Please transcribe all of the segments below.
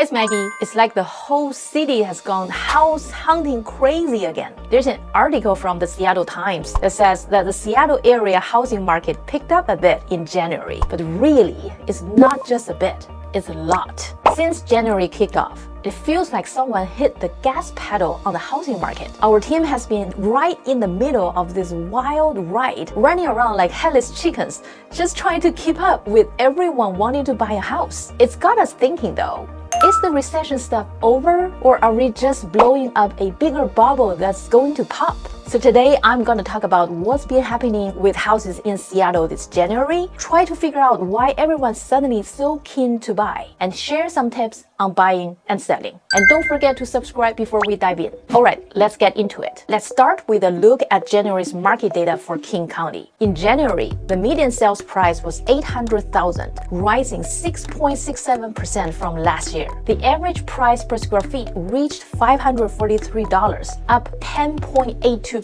Hi, it's Maggie. It's like the whole city has gone house hunting crazy again. There's an article from the Seattle Times that says that the Seattle area housing market picked up a bit in January. But really, it's not just a bit, it's a lot. Since January kicked off, it feels like someone hit the gas pedal on the housing market. Our team has been right in the middle of this wild ride, running around like headless chickens, just trying to keep up with everyone wanting to buy a house. It's got us thinking though, is the recession stuff over, or are we just blowing up a bigger bubble that's going to pop? So today I'm going to talk about what's been happening with houses in Seattle this January, try to figure out why everyone's suddenly so keen to buy, and share some tips on buying and selling. And don't forget to subscribe before we dive in. Alright, let's get into it. Let's start with a look at January's market data for King County. In January, the median sales price was $800,000, rising 6.67% from last year. The average price per square feet reached $543, up 10.82%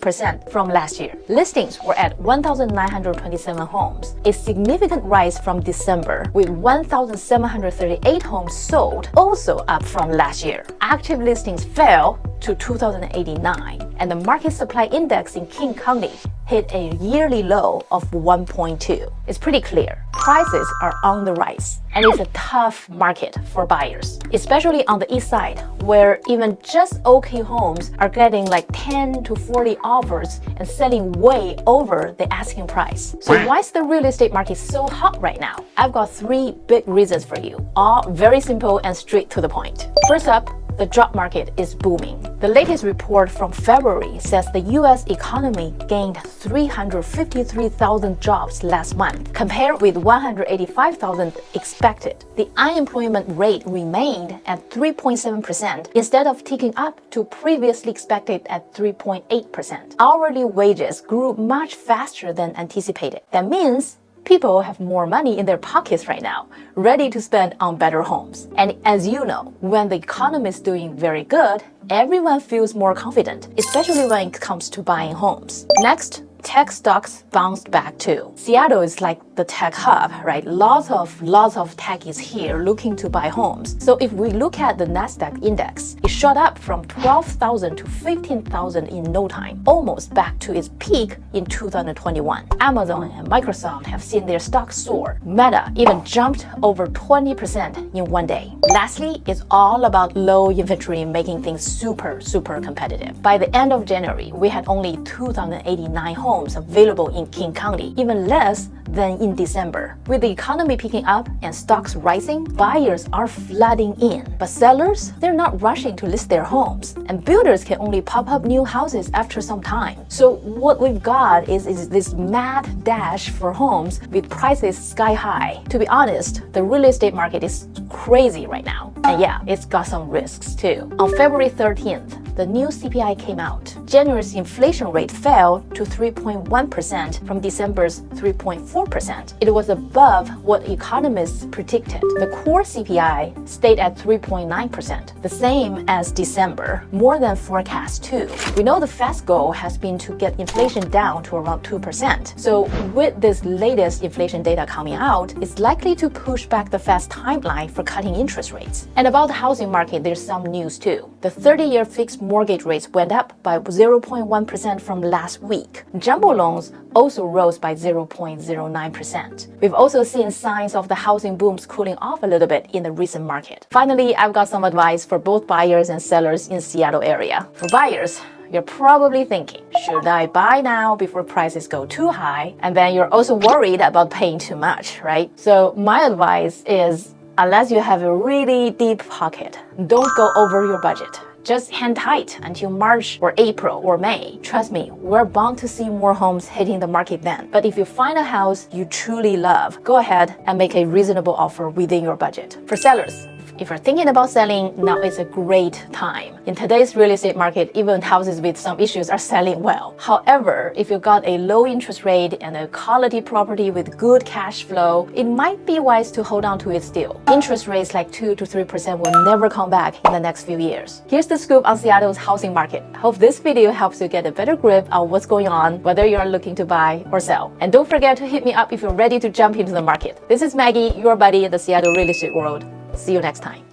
from last year. Listings were at 1,927 homes, a significant rise from December, with 1,738 homes sold, also up from last year. Active listings fell to 2,089, and the market supply index in King County hit a yearly low of 1.2. It's pretty clear. Prices are on the rise, and it's a tough market for buyers, especially on the east side, where even just okay homes are getting like 10 to 40 offers and selling way over the asking price. So why is the real estate market so hot right now? I've got 3 big reasons for you, all very simple and straight to the point. First up, the job market is booming. The latest report from February says the U.S. economy gained 353,000 jobs last month, compared with 185,000 expected. The unemployment rate remained at 3.7% instead of ticking up to previously expected at 3.8%. Hourly wages grew much faster than anticipated. That means people have more money in their pockets right now, ready to spend on better homes. And as you know, when the economy is doing very good, everyone feels more confident, especially when it comes to buying homes. Next, tech stocks bounced back too. Seattle is like the tech hub, right? Lots of techies here looking to buy homes. So if we look at the Nasdaq index, it shot up from 12,000 to 15,000 in no time, almost back to its peak in 2021. Amazon and Microsoft have seen their stocks soar. Meta even jumped over 20% in one day. Lastly, it's all about low inventory, making things super competitive. By the end of January, we had only 2,089 homes available in King County, even less than in December. With the economy picking up and stocks rising, buyers are flooding in. But sellers, they're not rushing to list their homes, and builders can only pop up new houses after some time. So what we've got is this mad dash for homes with prices sky high. To be honest, the real estate market is crazy right now. And yeah, it's got some risks too. On February 13th, the new CPI came out. January's inflation rate fell to 3.1% from December's 3.4%. It was above what economists predicted. The core CPI stayed at 3.9%, the same as December, more than forecast too. We know the Fed's goal has been to get inflation down to around 2%. So with this latest inflation data coming out, it's likely to push back the Fed's timeline for cutting interest rates. And about the housing market, there's some news too. The 30-year fixed mortgage rates went up by 0.1% from last week. Jumbo loans also rose by 0.09%. We've also seen signs of the housing booms cooling off a little bit in the recent market. Finally, I've got some advice for both buyers and sellers in Seattle area. For buyers, you're probably thinking, should I buy now before prices go too high? And then you're also worried about paying too much, right? So my advice is, unless you have a really deep pocket, don't go over your budget. Just hang tight until March or April or May. Trust me, we're bound to see more homes hitting the market then. But if you find a house you truly love, go ahead and make a reasonable offer within your budget. For sellers, if you're thinking about selling, now is a great time. In today's real estate market, even houses with some issues are selling well. However, if you've got a low interest rate and a quality property with good cash flow, it might be wise to hold on to it still. Interest rates like 2 to 3% will never come back in the next few years. Here's the scoop on Seattle's housing market. Hope this video helps you get a better grip on what's going on, whether you're looking to buy or sell. And don't forget to hit me up if you're ready to jump into the market. This is Maggie, your buddy in the Seattle real estate world. See you next time.